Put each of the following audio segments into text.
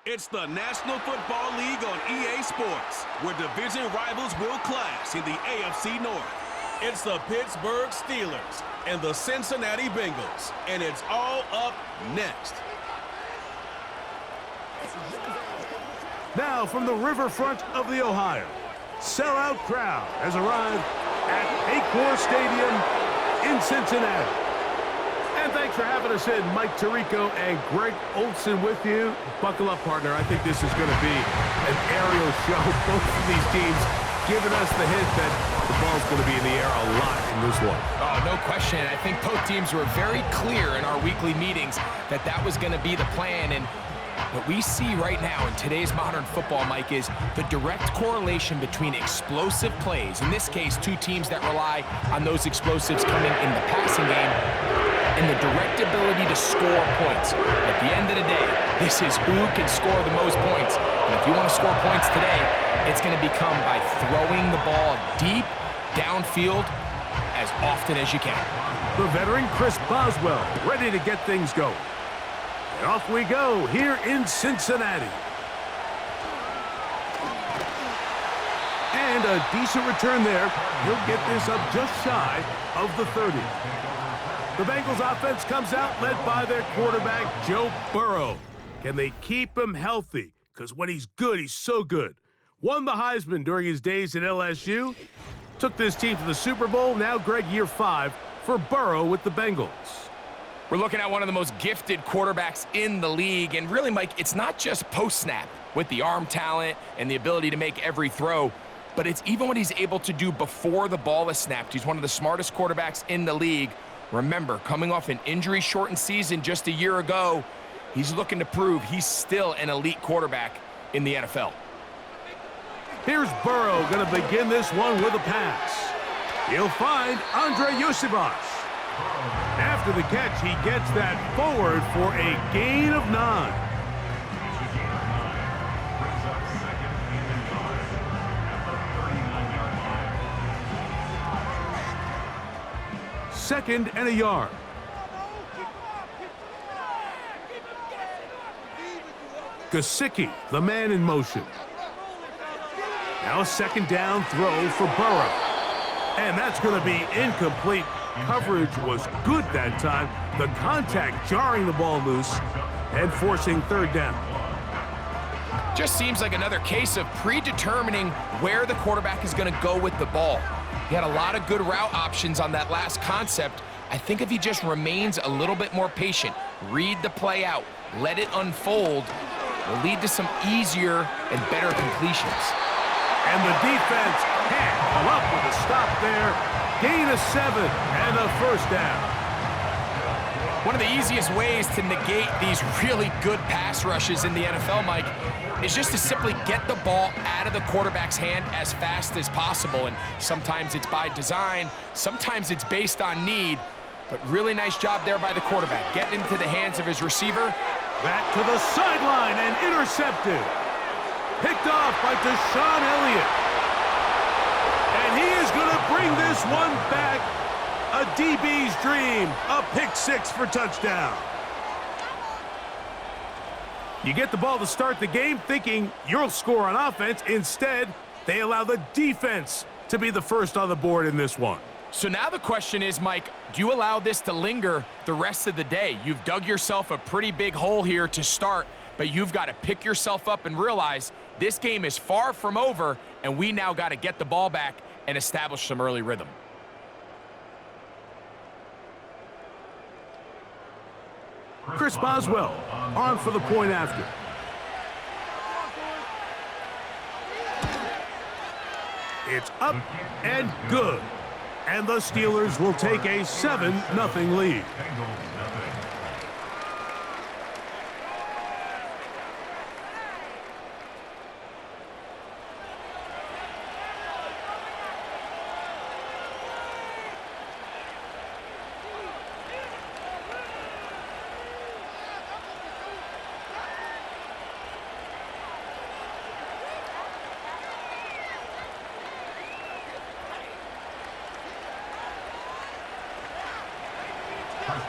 It's the National Football League on EA Sports, where division rivals will clash in the AFC North. It's the Pittsburgh Steelers and the Cincinnati Bengals, and it's all up next. Now from the riverfront of the Ohio, sellout crowd has arrived at Acorn Stadium in Cincinnati. And thanks for having us in. Mike Tirico and Greg Olson with you. Buckle up, partner. I think this is going to be an aerial show. Both of these teams giving us the hint that the ball's going to be in the air a lot in this one. Oh, no question. I think both teams were very clear in our weekly meetings that that was going to be the plan. And what we see right now in today's modern football, Mike, is the direct correlation between explosive plays, in this case, two teams that rely on those explosives coming in the passing game, and the direct ability to score points. At the end of the day, this is who can score the most points. And if you want to score points today, it's going to become by throwing the ball deep downfield as often as you can. The veteran Chris Boswell ready to get things going. And off we go here in Cincinnati. And a decent return there. He'll get this up just shy of the 30. The Bengals offense comes out led by their quarterback, Joe Burrow. Can they keep him healthy? Because when he's good, he's so good. Won the Heisman during his days at LSU. Took this team to the Super Bowl. Now, Greg, year 5 for Burrow with the Bengals. We're looking at one of the most gifted quarterbacks in the league. And really, Mike, it's not just post-snap with the arm talent and the ability to make every throw, but it's even what he's able to do before the ball is snapped. He's one of the smartest quarterbacks in the league. Remember, coming off an injury-shortened season just a year ago, he's looking to prove he's still an elite quarterback in the NFL. Here's Burrow going to begin this one with a pass. He'll find Andre Yosibas. After the catch, he gets that forward for a gain of 9. Second and a yard. Gesicki, the man in motion. Now a second down throw for Burrow. And that's going to be incomplete. Coverage was good that time. The contact jarring the ball loose and forcing third down. Just seems like another case of predetermining where the quarterback is going to go with the ball. He had a lot of good route options on that last concept. I think if he just remains a little bit more patient, read the play out, let it unfold, will lead to some easier and better completions. And the defense can't come up with a stop there. Gain of 7 and a first down. One of the easiest ways to negate these really good pass rushes in the NFL, Mike, is just to simply get the ball out of the quarterback's hand as fast as possible. And sometimes it's by design, sometimes it's based on need, but really nice job there by the quarterback, getting into the hands of his receiver. Back to the sideline and intercepted. Picked off by Deshaun Elliott. And he is going to bring this one back. A DB's dream, a pick-6 for touchdown. You get the ball to start the game thinking you'll score on offense. Instead, they allow the defense to be the first on the board in this one. So now the question is, Mike, do you allow this to linger the rest of the day? You've dug yourself a pretty big hole here to start, but you've got to pick yourself up and realize this game is far from over, and we now got to get the ball back and establish some early rhythm. Chris Boswell on for the point after. It's up and good. And the Steelers will take a 7-0 lead.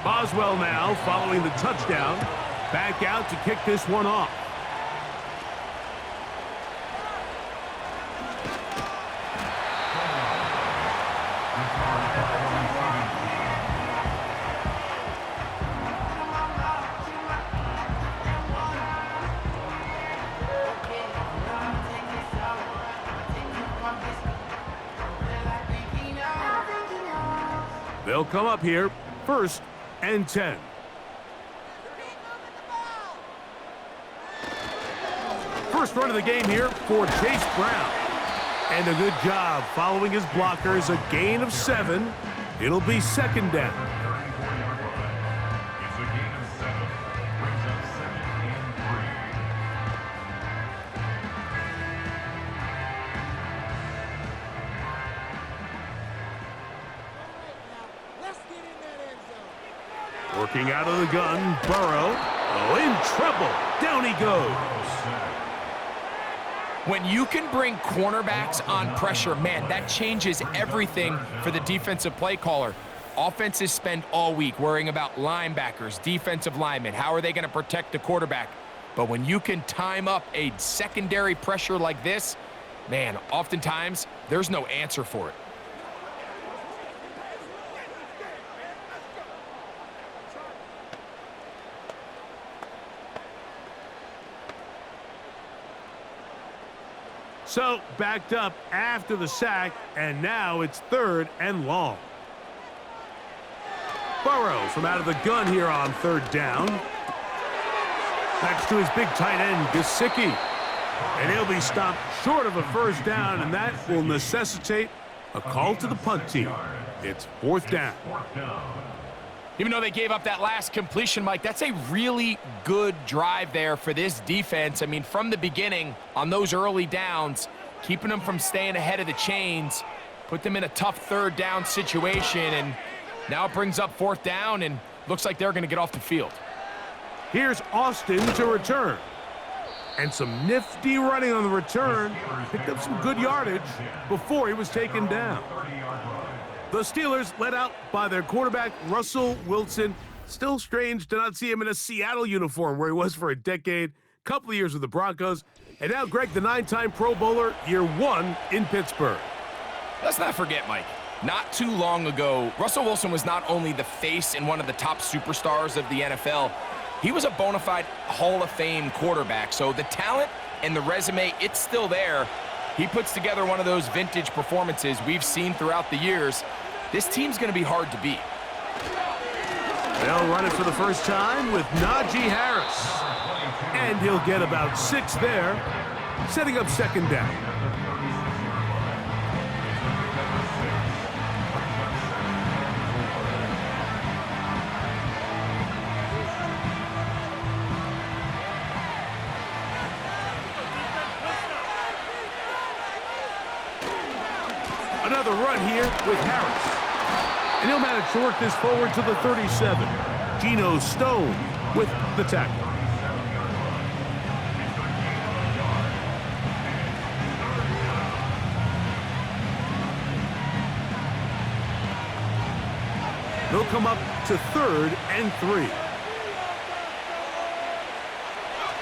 Boswell now following the touchdown. Back out to kick this one off. They'll come up here, 1st and 10. First run of the game here for Chase Brown. And a good job following his blockers, a gain of 7. It'll be 2nd down. Working out of the gun, Burrow. Oh, in trouble. Down he goes. When you can bring cornerbacks on pressure, man, that changes everything for the defensive play caller. Offenses spend all week worrying about linebackers, defensive linemen. How are they going to protect the quarterback? But when you can time up a secondary pressure like this, man, oftentimes there's no answer for it. So, backed up after the sack, and now it's 3rd and long. Burrow from out of the gun here on 3rd down. Next to his big tight end, Gesicki. And he'll be stopped short of a 1st down, and that will necessitate a call to the punt team. It's 4th down. Even though they gave up that last completion, Mike, that's a really good drive there for this defense. I mean, from the beginning, on those early downs, keeping them from staying ahead of the chains, put them in a tough 3rd down situation, and now it brings up 4th down, and looks like they're going to get off the field. Here's Austin to return. And some nifty running on the return. Picked up some good yardage before he was taken down. The Steelers led out by their quarterback, Russell Wilson. Still strange to not see him in a Seattle uniform where he was for a decade, couple of years with the Broncos. And now Greg, the 9-time Pro Bowler, year 1 in Pittsburgh. Let's not forget, Mike, not too long ago, Russell Wilson was not only the face and one of the top superstars of the NFL, he was a bona fide Hall of Fame quarterback. So the talent and the resume, it's still there. He puts together one of those vintage performances we've seen throughout the years. This team's going to be hard to beat. They'll run it for the first time with Najee Harris. And he'll get about 6 there, setting up 2nd down. Another run here with Harris. And he'll manage to work this forward to the 37. Geno Stone with the tackle. They'll come up to 3rd and 3.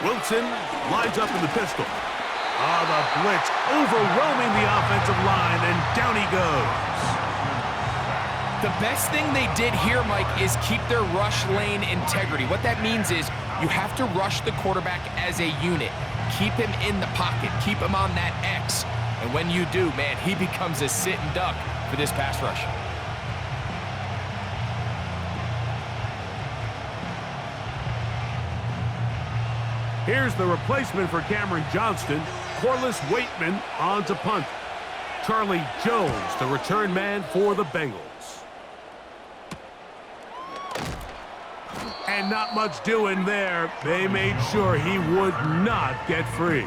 Wilson lines up in the pistol. The blitz overwhelming the offensive line, and down he goes. The best thing they did here, Mike, is keep their rush lane integrity. What that means is you have to rush the quarterback as a unit. Keep him in the pocket. Keep him on that X. And when you do, man, he becomes a sitting duck for this pass rush. Here's the replacement for Cameron Johnston. Corliss Waitman on to punt. Charlie Jones, the return man for the Bengals. And not much doing there. They made sure he would not get free.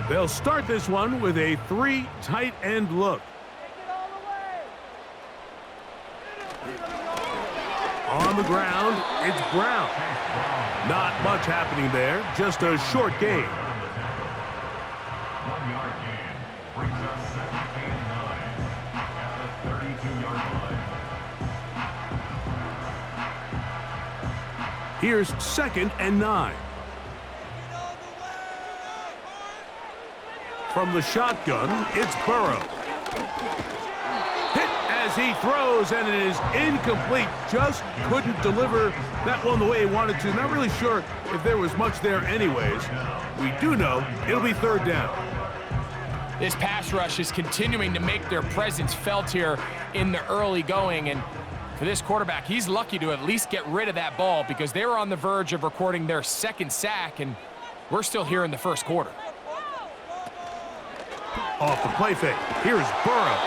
They'll start this one with a 3 tight end look. On the ground, it's Brown. Not much happening there, just a short gain. Here's 2nd and 9. From the shotgun, it's Burrow. Hit as as he throws, and it is incomplete. Just couldn't deliver that one the way he wanted to. Not really sure if there was much there anyways. We do know it'll be third down. This pass rush is continuing to make their presence felt here in the early going, and for this quarterback, he's lucky to at least get rid of that ball because they were on the verge of recording their second sack, and we're still here in the first quarter. Off the play fake, here's Burrow,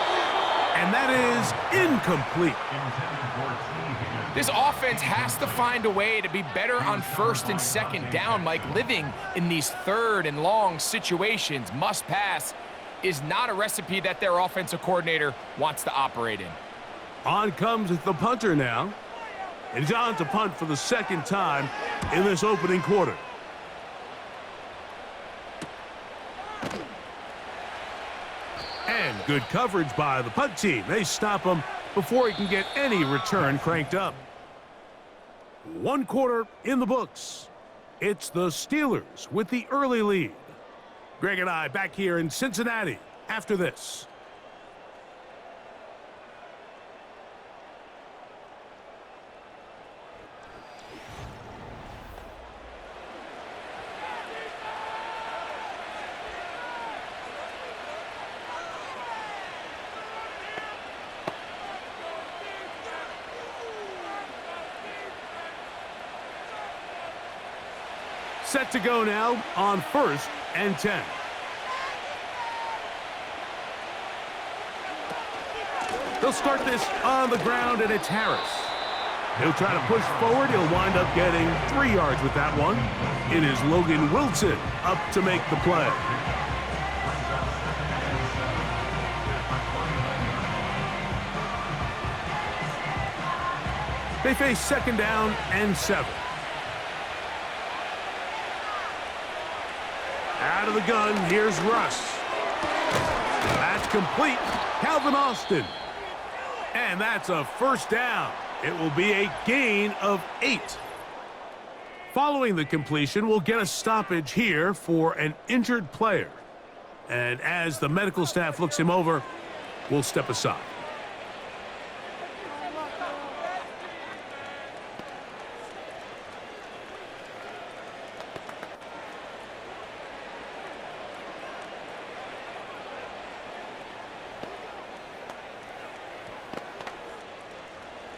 and that is incomplete. This offense has to find a way to be better on first and second down, Mike. Living in these third and long situations, must pass, is not a recipe that their offensive coordinator wants to operate in. On comes the punter now. And he's on to punt for the second time in this opening quarter. And good coverage by the punt team. They stop him before he can get any return cranked up. One quarter in the books. It's the Steelers with the early lead. Greg and I back here in Cincinnati after this. Set to go now on 1st and 10. They'll start this on the ground, and it's Harris. He'll try to push forward. He'll wind up getting 3 yards with that one. It is Logan Wilson up to make the play. They face second down and 7. Out of the gun, here's Russ. That's complete. Calvin Austin. And that's a first down. It will be a gain of 8. Following the completion, we'll get a stoppage here for an injured player. And as the medical staff looks him over, we'll step aside.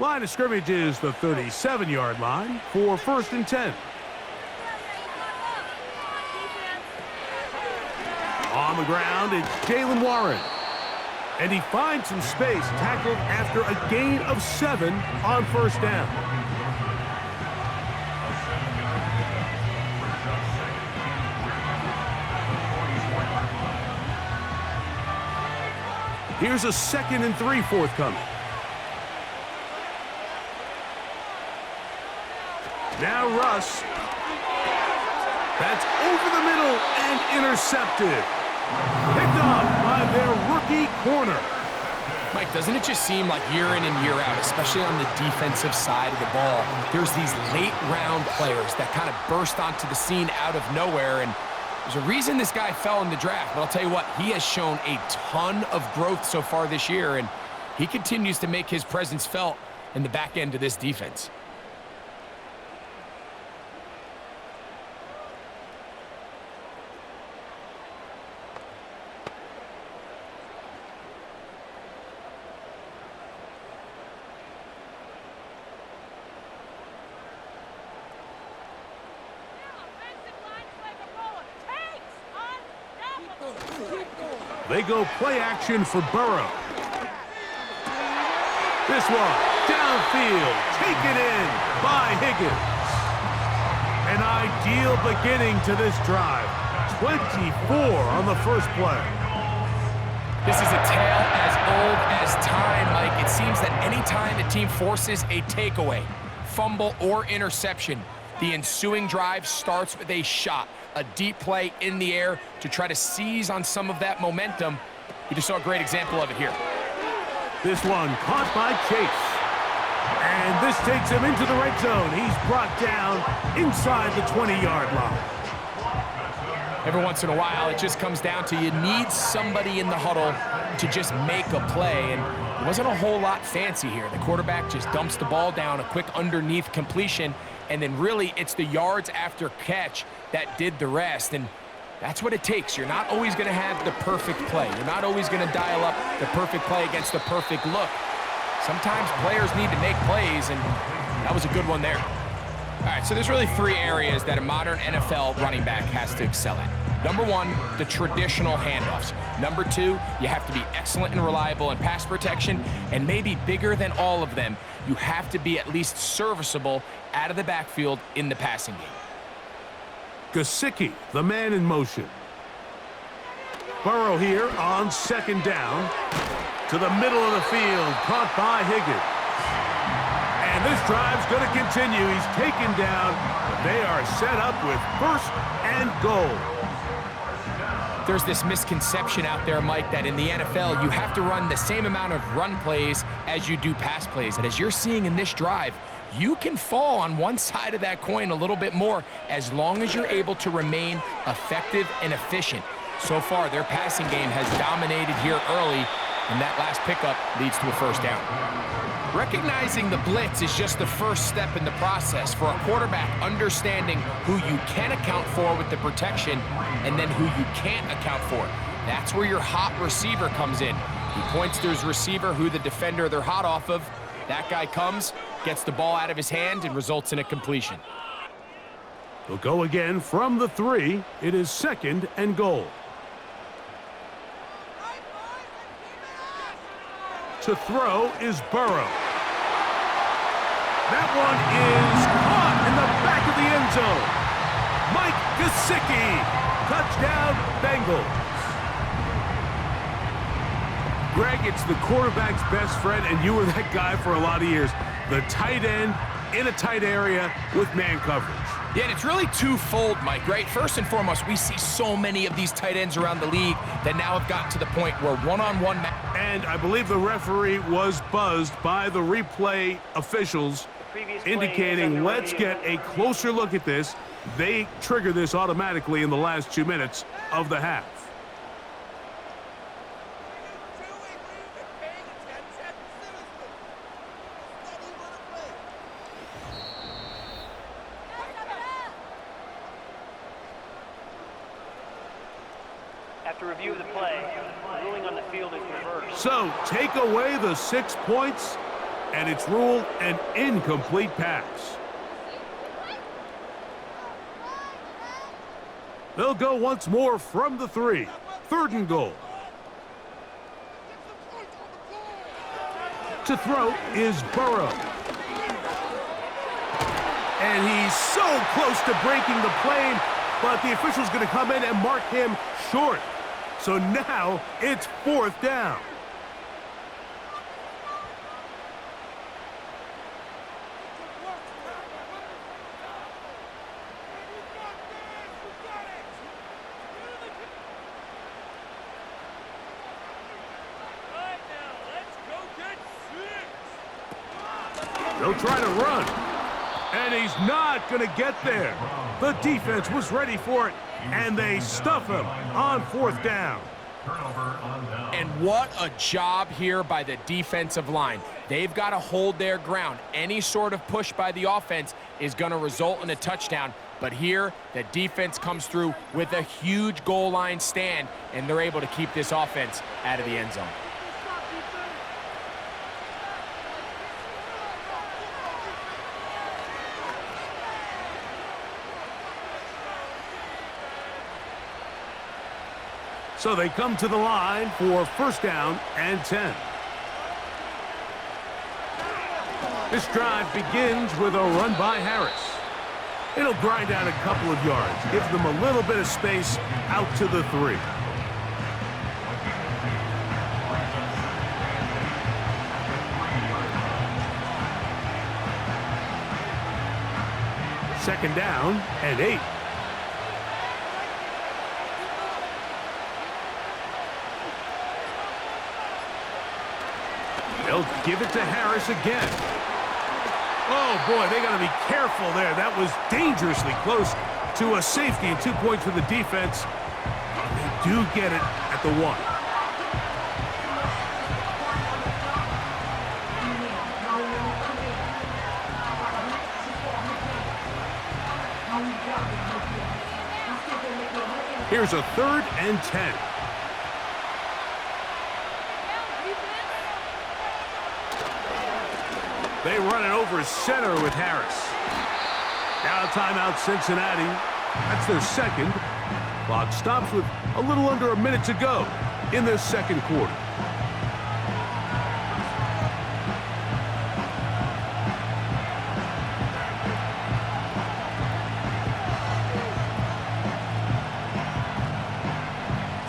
Line of scrimmage is the 37-yard line for 1st and 10. On the ground, it's Jalen Warren. And he finds some space, tackled after a gain of 7 on 1st down. Here's a 2nd and 3 forthcoming. Now Russ. That's over the middle and intercepted. Picked up by their rookie corner. Mike, doesn't it just seem like year in and year out, especially on the defensive side of the ball, there's these late-round players that kind of burst onto the scene out of nowhere, and there's a reason this guy fell in the draft, but I'll tell you what, he has shown a ton of growth so far this year, and he continues to make his presence felt in the back end of this defense. They go play action for Burrow. This one, downfield, taken in by Higgins. An ideal beginning to this drive. 24 on the first play. This is a tale as old as time, Mike. It seems that anytime a team forces a takeaway, fumble, or interception, the ensuing drive starts with a shot, a deep play in the air to try to seize on some of that momentum. You just saw a great example of it here. This one caught by Chase. And this takes him into the red zone. He's brought down inside the 20-yard line. Every once in a while, it just comes down to you need somebody in the huddle to just make a play, and it wasn't a whole lot fancy here. The quarterback just dumps the ball down, a quick underneath completion, and then really it's the yards after catch that did the rest, and that's what it takes. You're not always going to have the perfect play. You're not always going to dial up the perfect play against the perfect look. Sometimes players need to make plays, and that was a good one there. All right, so there's really three areas that a modern NFL running back has to excel at. Number one, the traditional handoffs. Number two, you have to be excellent and reliable in pass protection, and maybe bigger than all of them, you have to be at least serviceable out of the backfield in the passing game. Gesicki, the man in motion. Burrow here on second down. To the middle of the field, caught by Higgins. And this drive's going to continue. He's taken down, but they are set up with first and goal. There's this misconception out there, Mike, that in the NFL, you have to run the same amount of run plays as you do pass plays. And as you're seeing in this drive, you can fall on one side of that coin a little bit more as long as you're able to remain effective and efficient. So far, their passing game has dominated here early, and that last pickup leads to a first down. Recognizing the blitz is just the first step in the process for a quarterback understanding who you can account for with the protection and then who you can't account for. That's where your hot receiver comes in. He points to his receiver, who the defender they're hot off of. That guy comes, gets the ball out of his hand, and results in a completion. They'll go again from the 3. It is second and goal. To throw is Burrow. That one is caught in the back of the end zone. Mike Gesicki, touchdown Bengals. Greg, it's the quarterback's best friend, and you were that guy for a lot of years. The tight end in a tight area with man coverage. Yeah, and it's really twofold, Mike, right? First and foremost, we see so many of these tight ends around the league that now have gotten to the point where one-on-one... And I believe the referee was buzzed by the replay officials, indicating, let's get a closer look at this. They trigger this automatically in the last 2 minutes of the half. After review of the play, the ruling on the field is reversed. So, take away the 6 points, and it's ruled an incomplete pass. They'll go once more from the 3. Third and goal. To throw is Burrow. And he's so close to breaking the plane, but the official's going to come in and mark him short. So now it's fourth down. They'll try to run. And he's not going to get there. The defense was ready for it, and they stuff him on fourth down. And what a job here by the defensive line. They've got to hold their ground. Any sort of push by the offense is going to result in a touchdown. But here, the defense comes through with a huge goal line stand, and they're able to keep this offense out of the end zone. So they come to the line for first down and 10. This drive begins with a run by Harris. It'll grind out a couple of yards, give them a little bit of space out to the 3. Second down and 8. They'll give it to Harris again. Oh, boy, they got to be careful there. That was dangerously close to a safety and 2 points for the defense. They do get it at the 1. Here's a 3rd and 10. They run it over center with Harris. Now timeout Cincinnati. That's their second. Clock stops with a little under a minute to go in this second quarter.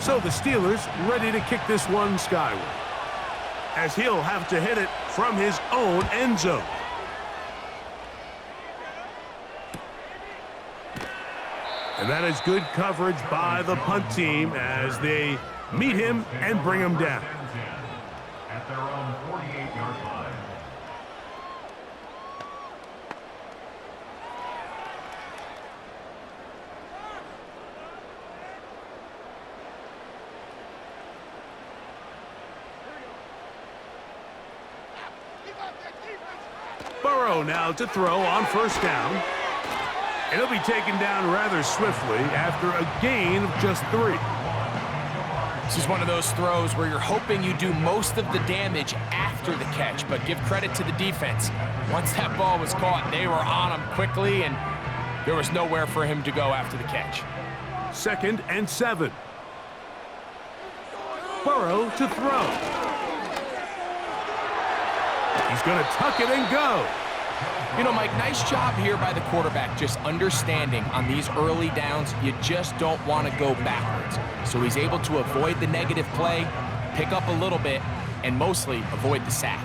So the Steelers ready to kick this one skyward, as he'll have to hit it from his own end zone. And that is good coverage by the punt team as they meet him and bring him down. At their own 48-yard line. Burrow now to throw on first down. And he'll be taken down rather swiftly after a gain of just 3. This is one of those throws where you're hoping you do most of the damage after the catch, but give credit to the defense. Once that ball was caught, they were on him quickly, and there was nowhere for him to go after the catch. 2nd and 7. Burrow to throw. He's going to tuck it and go. You know, Mike, nice job here by the quarterback, just understanding on these early downs, you just don't want to go backwards. So he's able to avoid the negative play, pick up a little bit, and mostly avoid the sack.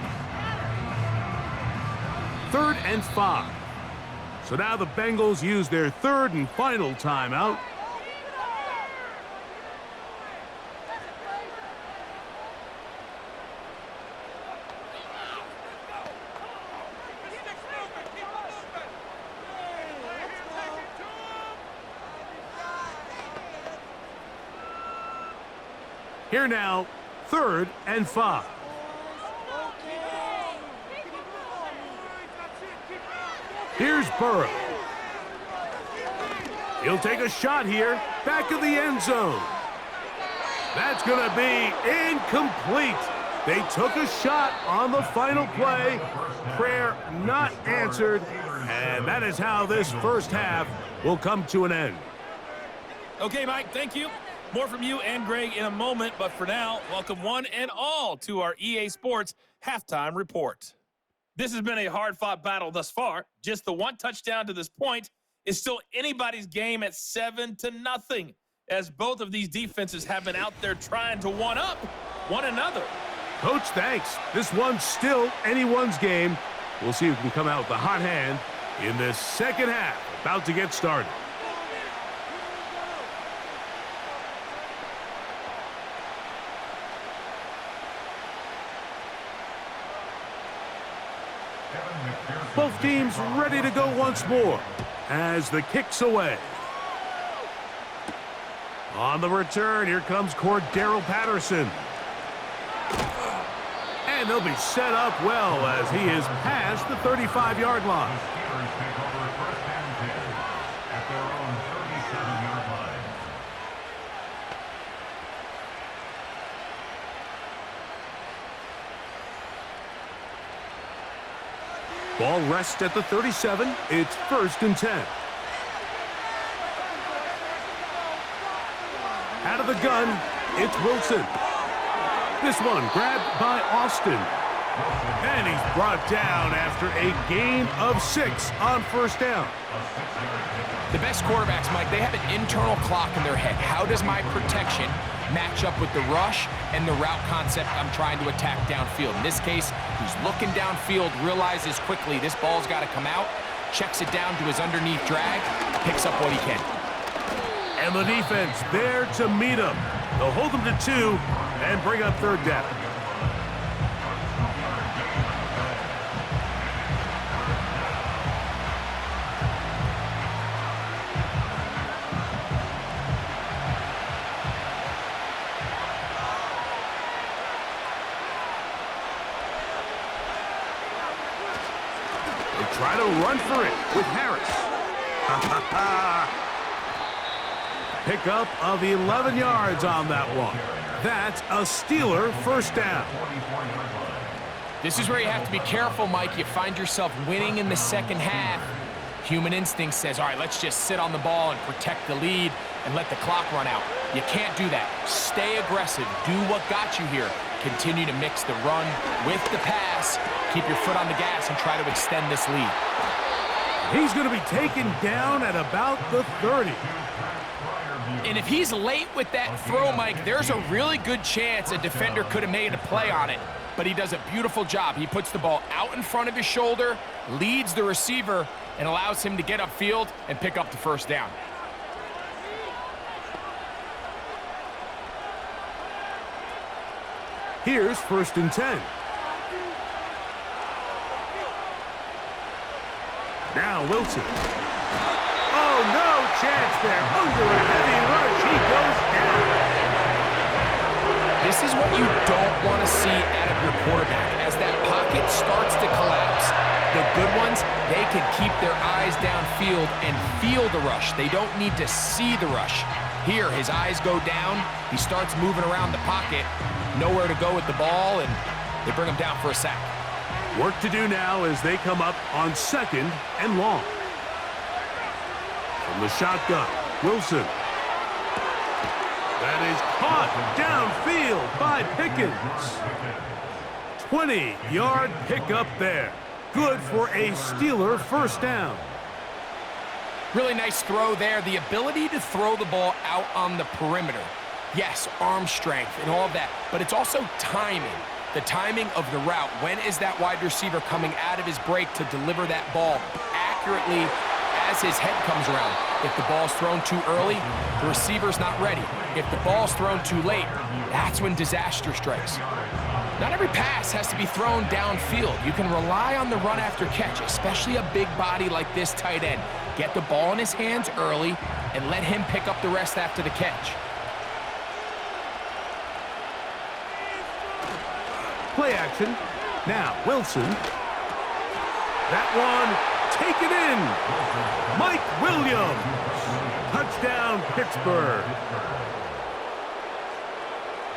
3rd and 5. So now the Bengals use their 3rd and final timeout. Here now, 3rd and 5. Here's Burrow. He'll take a shot here, back of the end zone. That's going to be incomplete. They took a shot on the final play. Prayer not answered, and that is how this first half will come to an end. Okay, Mike, thank you. More from you and Greg in a moment, but for now, welcome one and all to our EA Sports Halftime Report. This has been a hard-fought battle thus far. Just the one touchdown to this point is still anybody's game at 7-0, as both of these defenses have been out there trying to one-up one another. Coach, thanks. This one's still anyone's game. We'll see who can come out with the hot hand in this second half, about to get started. Both teams ready to go once more as the kick's away. On the return, here comes Cordero Patterson. And they'll be set up well as he is past the 35-yard line. Ball rests at the 37. It's 1st and 10. Out of the gun, it's Wilson. This one grabbed by Austin. And he's brought down after a gain of 6 on first down. The best quarterbacks, Mike, they have an internal clock in their head. How does my protection match up with the rush and the route concept I'm trying to attack downfield? In this case, he's looking downfield, realizes quickly this ball's got to come out, checks it down to his underneath drag, picks up what he can. And the defense there to meet him. They'll hold him to 2 and bring up 3rd down. try to run for it with Harris. Pickup of 11 yards on that one. That's a Steeler first down. This is where you have to be careful, Mike. You find yourself winning in the second half. Human instinct says, all right, let's just sit on the ball and protect the lead and let the clock run out. You can't do that. Stay aggressive. Do what got you here. Continue to mix the run with the pass. Keep your foot on the gas and try to extend this lead. He's going to be taken down at about the 30. And if he's late with that throw, Mike, there's a really good chance a defender could have made a play on it. But he does a beautiful job. He puts the ball out in front of his shoulder, leads the receiver, and allows him to get upfield and pick up the first down. Here's 1st and 10. Now Wilson. Oh, no chance there. Under a heavy rush, he goes down. This is what you don't want to see out of your quarterback. As that pocket starts to collapse, the good ones, they can keep their eyes downfield and feel the rush. They don't need to see the rush. Here, his eyes go down. He starts moving around the pocket. Nowhere to go with the ball, and they bring him down for a sack. Work to do now as they come up on 2nd and long. From the shotgun, Wilson. That is caught downfield by Pickens. 20-yard pickup there. Good for a Steeler first down. Really nice throw there. The ability to throw the ball out on the perimeter. Yes, arm strength and all of that, but it's also timing. The timing of the route. When is that wide receiver coming out of his break to deliver that ball accurately as his head comes around? If the ball's thrown too early, the receiver's not ready. If the ball's thrown too late, that's when disaster strikes. Not every pass has to be thrown downfield. You can rely on the run after catch, especially a big body like this tight end. Get the ball in his hands early and let him pick up the rest after the catch. Play action. Now, Wilson. That one taken in. Mike Williams. Touchdown, Pittsburgh.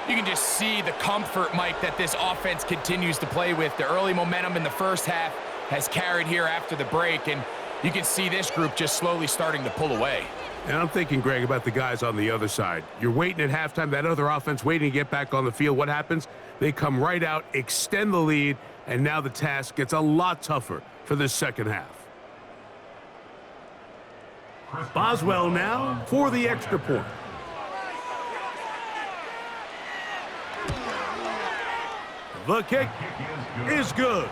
You can just see the comfort, Mike, that this offense continues to play with. The early momentum in the first half has carried here after the break, and you can see this group just slowly starting to pull away. And I'm thinking, Greg, about the guys on the other side. You're waiting at halftime, that other offense waiting to get back on the field. What happens? They come right out, extend the lead, and now the task gets a lot tougher for this second half. Boswell now for the extra point. The kick is good.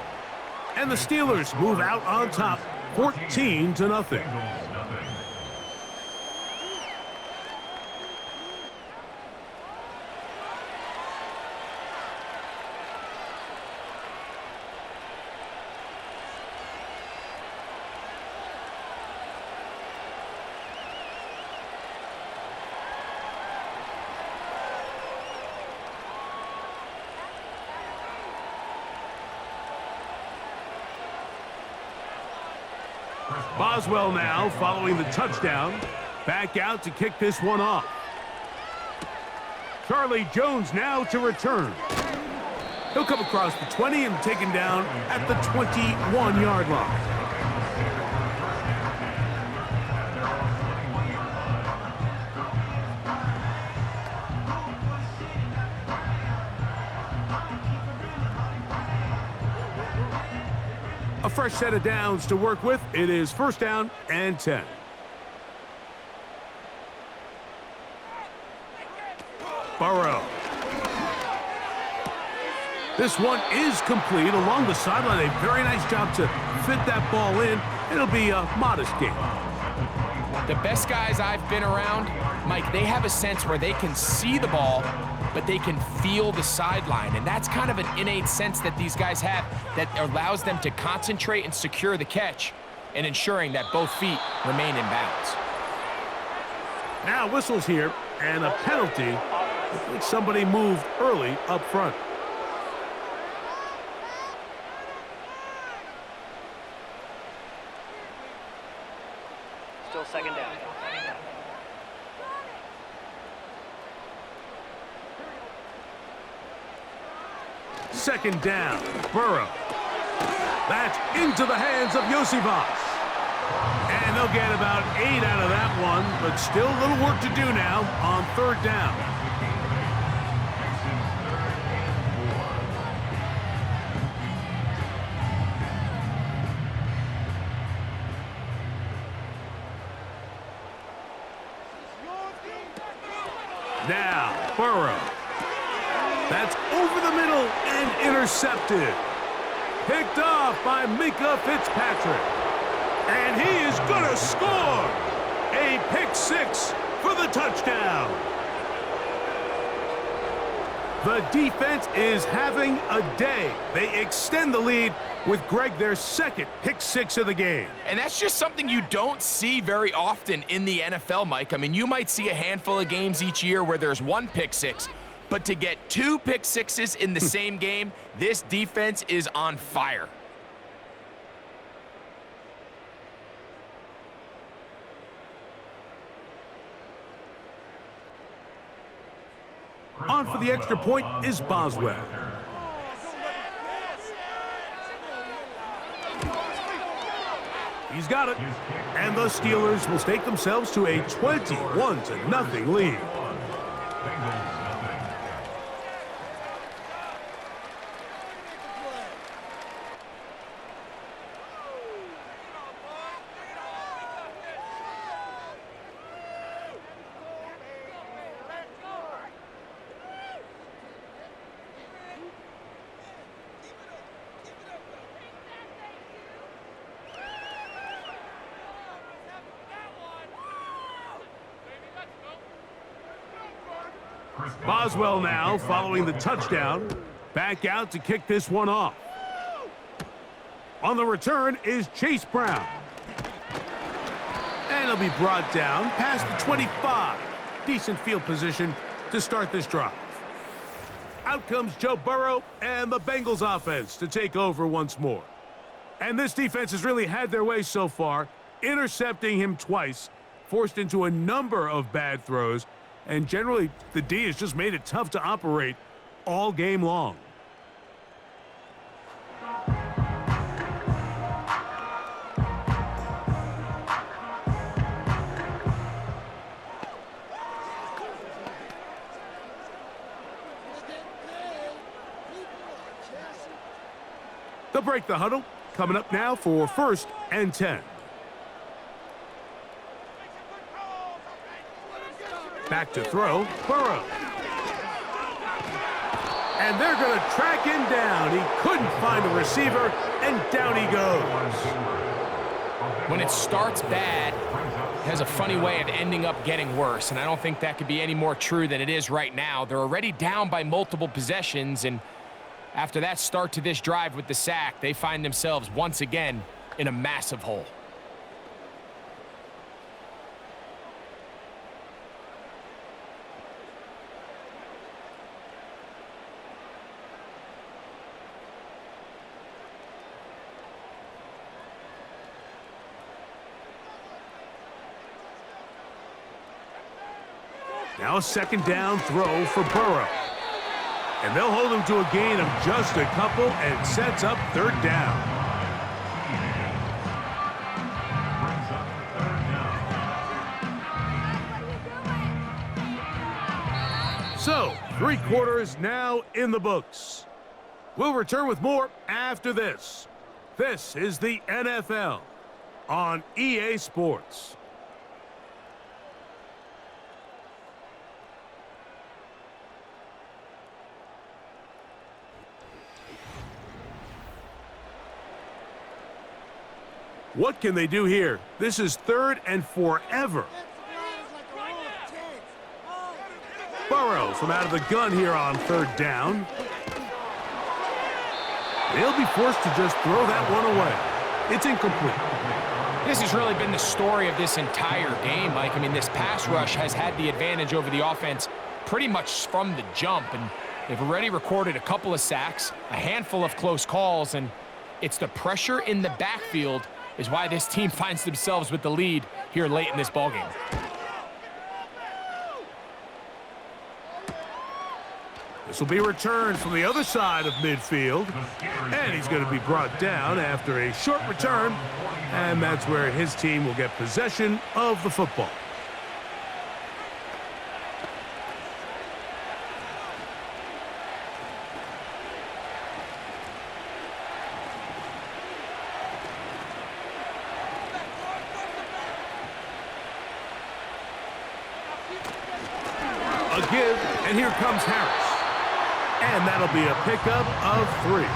And the Steelers move out on top, 14-0. Boswell now following the touchdown. Back out to kick this one off. Charlie Jones now to return. He'll come across the 20 and taken down at the 21-yard line. A fresh set of downs to work with. It is 1st down and 10. Burrow. This one is complete along the sideline. A very nice job to fit that ball in. It'll be a modest gain. The best guys I've been around, Mike, they have a sense where they can see the ball, but they can feel the sideline. And that's kind of an innate sense that these guys have that allows them to concentrate and secure the catch and ensuring that both feet remain in bounds. Now whistles here and a penalty. I think somebody moved early up front. Second down, Burrow. That's into the hands of Yosivas. And they'll get about 8 out of that one, but still a little work to do now on third down. Now, Burrow. That's over the middle and intercepted. Picked off by Minka Fitzpatrick. And he is going to score. A pick six for the touchdown. The defense is having a day. They extend the lead with Greg their second pick six of the game. And that's just something you don't see very often in the NFL, Mike. I mean, you might see a handful of games each year where there's one pick six, but to get 2 pick sixes in the same game, this defense is on fire. On for the extra point is Boswell. He's got it. And the Steelers will stake themselves to a 21-0 lead. Boswell now, following the touchdown, back out to kick this one off. On the return is Chase Brown. And he'll be brought down past the 25. Decent field position to start this drive. Out comes Joe Burrow and the Bengals offense to take over once more. And this defense has really had their way so far, intercepting him twice, forced into a number of bad throws, and generally, the D has just made it tough to operate all game long. They'll break the huddle. Coming up now for 1st and 10. Back to throw, Burrow. And they're going to track him down. He couldn't find a receiver, and down he goes. When it starts bad, it has a funny way of ending up getting worse, and I don't think that could be any more true than it is right now. They're already down by multiple possessions, and after that start to this drive with the sack, they find themselves once again in a massive hole. Now a second down throw for Burrow. And they'll hold him to a gain of just a couple, and sets up 3rd down. So, 3 quarters now in the books. We'll return with more after this. This is the NFL on EA Sports. What can they do here? This is 3rd and forever. Burrow from out of the gun here on 3rd down. They'll be forced to just throw that one away. It's incomplete. This has really been the story of this entire game, Mike. I mean, this pass rush has had the advantage over the offense pretty much from the jump, and they've already recorded a couple of sacks, a handful of close calls, and it's the pressure in the backfield is why this team finds themselves with the lead here late in this ballgame. This will be returned from the other side of midfield. And he's going to be brought down after a short return. And that's where his team will get possession of the football. A give, and here comes Harris. And that'll be a pickup of 3.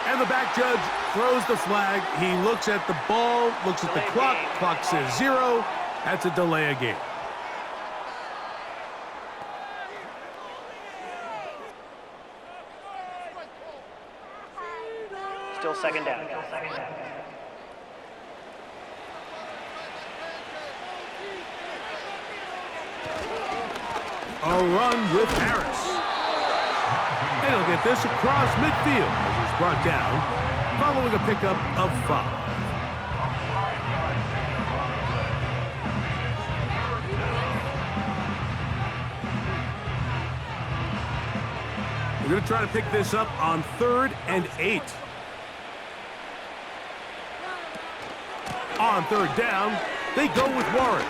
And the back judge throws the flag. He looks at the ball, looks at the clock. Clock says 0. That's a delay of game. Still second down. A run with Harris. And he'll get this across midfield as he's brought down, following a pickup of 5. We're going to try to pick this up on 3rd and 8. On 3rd down, they go with Warren.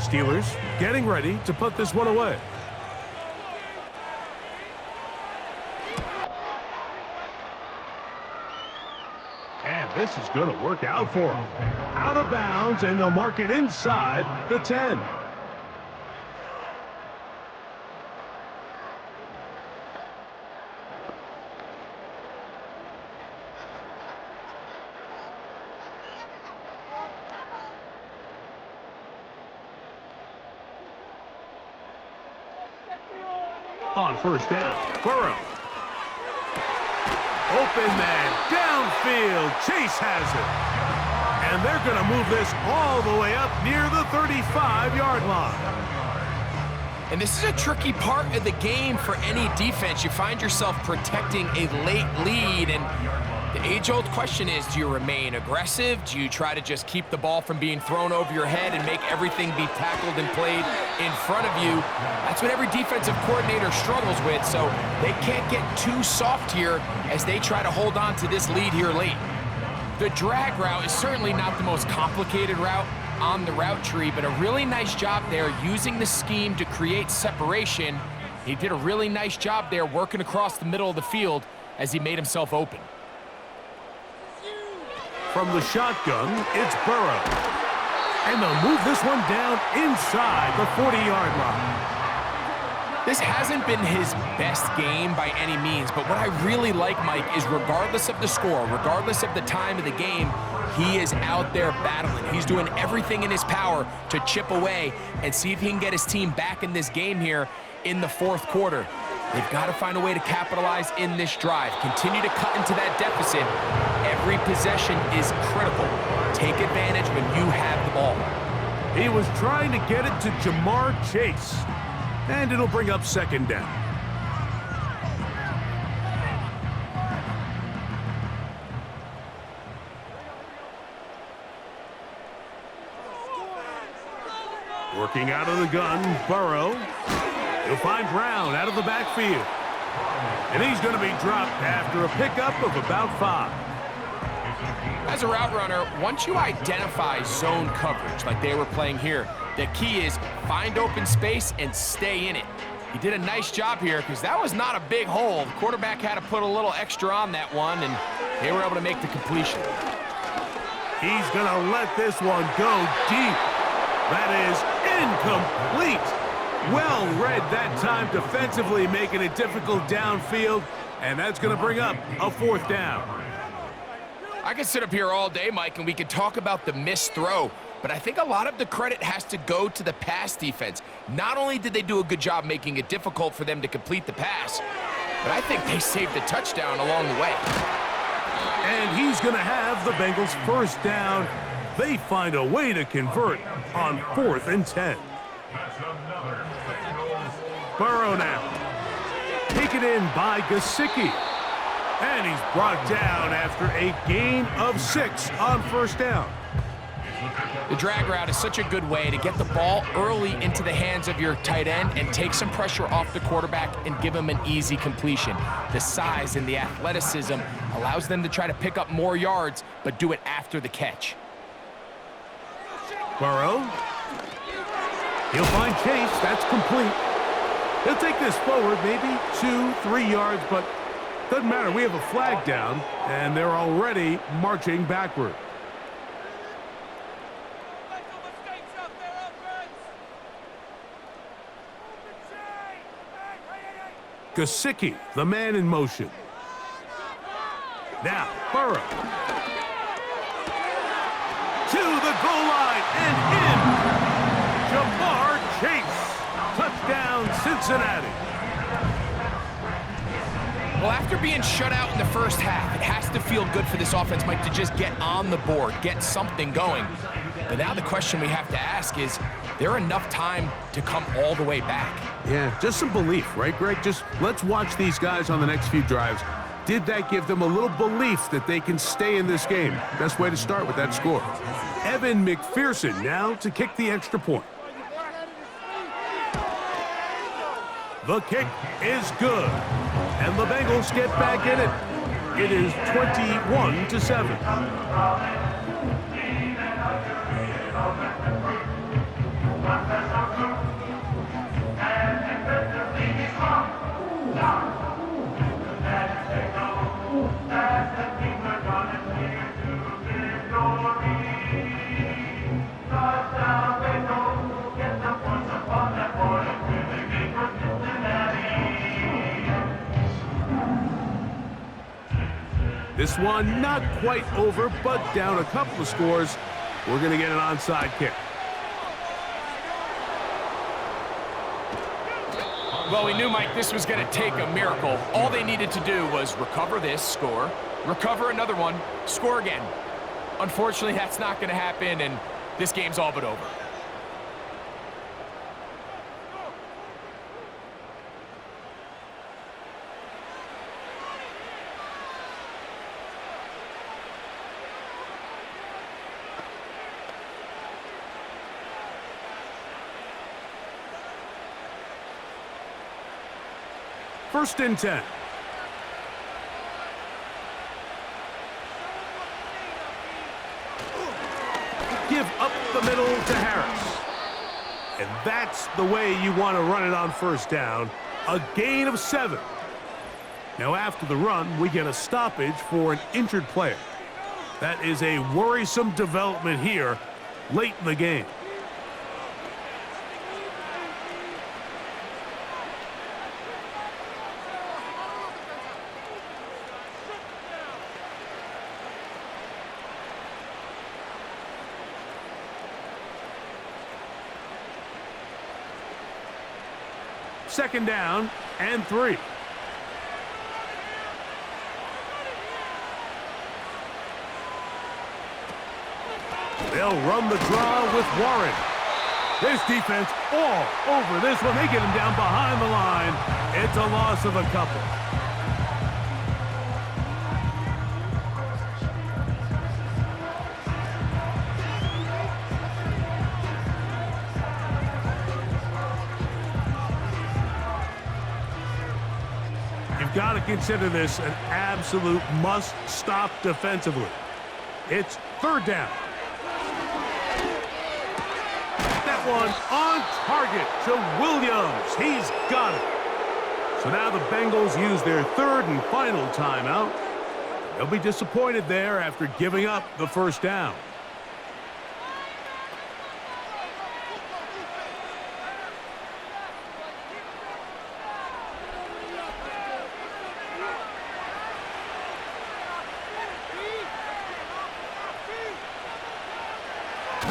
Steelers getting ready to put this one away. And this is going to work out for them. Out of bounds, and they'll mark it inside the 10. On 1st down, Burrow. Open man, downfield, Chase has it. And they're going to move this all the way up near the 35-yard line. And this is a tricky part of the game for any defense. You find yourself protecting a late lead, and the age-old question is, do you remain aggressive? Do you try to just keep the ball from being thrown over your head and make everything be tackled and played in front of you? That's what every defensive coordinator struggles with, so they can't get too soft here as they try to hold on to this lead here late. The drag route is certainly not the most complicated route on the route tree, but a really nice job there using the scheme to create separation. He did a really nice job there working across the middle of the field as he made himself open. From the shotgun, it's Burrow. And they'll move this one down inside the 40-yard line. This hasn't been his best game by any means, but what I really like, Mike, is regardless of the score, regardless of the time of the game, he is out there battling. He's doing everything in his power to chip away and see if he can get his team back in this game here in the 4th quarter. They've got to find a way to capitalize in this drive. Continue to cut into that deficit. Every possession is critical. Take advantage when you have the ball. He was trying to get it to Jamar Chase. And it'll bring up 2nd down. Working out of the gun, Burrow. He'll find Brown out of the backfield. And he's going to be dropped after a pickup of about 5. As a route runner, once you identify zone coverage like they were playing here, the key is find open space and stay in it. He did a nice job here because that was not a big hole. The quarterback had to put a little extra on that one, and they were able to make the completion. He's going to let this one go deep. That is incomplete. Well read that time defensively, making it difficult downfield, and that's going to bring up a 4th down. I could sit up here all day, Mike, and we could talk about the missed throw, but I think a lot of the credit has to go to the pass defense. Not only did they do a good job making it difficult for them to complete the pass, but I think they saved the touchdown along the way. And he's going to have the Bengals 1st down. They find a way to convert on 4th and 10. Burrow now. Taken in by Gesicki. And he's brought down after a gain of 6 on 1st down. The drag route is such a good way to get the ball early into the hands of your tight end and take some pressure off the quarterback and give him an easy completion. The size and the athleticism allows them to try to pick up more yards, but do it after the catch. Burrow. He'll find Chase. That's complete. He'll take this forward, maybe 2-3 yards, but doesn't matter. We have a flag down, and they're already marching backward. Gesicki, the man in motion. Now, Burrow. To the goal line and in. Jamar Chase. Touchdown, Cincinnati. Well, after being shut out in the first half, it has to feel good for this offense, Mike, to just get on the board, get something going. But now the question we have to ask is there enough time to come all the way back? Yeah, just some belief, right, Greg? Just let's watch these guys on the next few drives. Did that give them a little belief that they can stay in this game? Best way to start with that score. Evan McPherson now to kick the extra point. The kick is good, and the Bengals get back in it. It is 21-7. This one not quite over, but down a couple of scores. We're going to get an onside kick. Well, we knew, Mike, this was going to take a miracle. All they needed to do was recover this, score, recover another one, score again. Unfortunately, that's not going to happen, and this game's all but over. First and 10. Give up the middle to Harris. And that's the way you want to run it on first down. A gain of 7. Now after the run, we get a stoppage for an injured player. That is a worrisome development here late in the game. Second down and 3. They'll run the draw with Warren. This defense all over this one. They get him down behind the line. It's a loss of a couple. You've got to consider this an absolute must-stop defensively. It's third down. That one on target to Williams. He's got it. So now the Bengals use their third and final timeout. They'll be disappointed there after giving up the first down.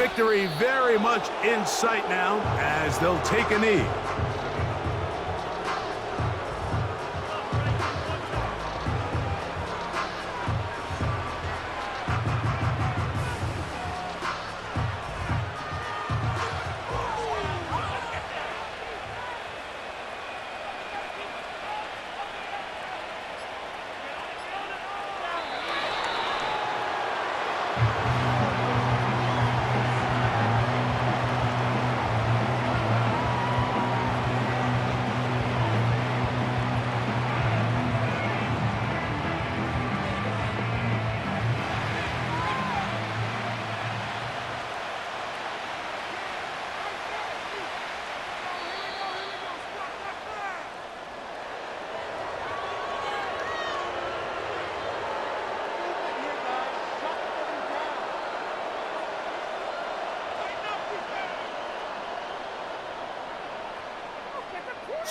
victory very much in sight now as they'll take a knee.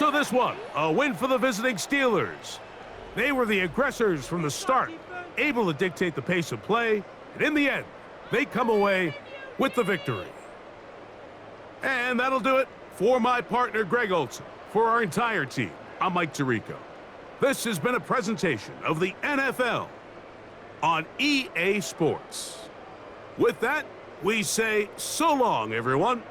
So this one, a win for the visiting Steelers. They were the aggressors from the start, able to dictate the pace of play, and in the end, they come away with the victory. And that'll do it for my partner, Greg Olson. For our entire team, I'm Mike Tirico. This has been a presentation of the NFL on EA Sports. With that, we say so long, everyone.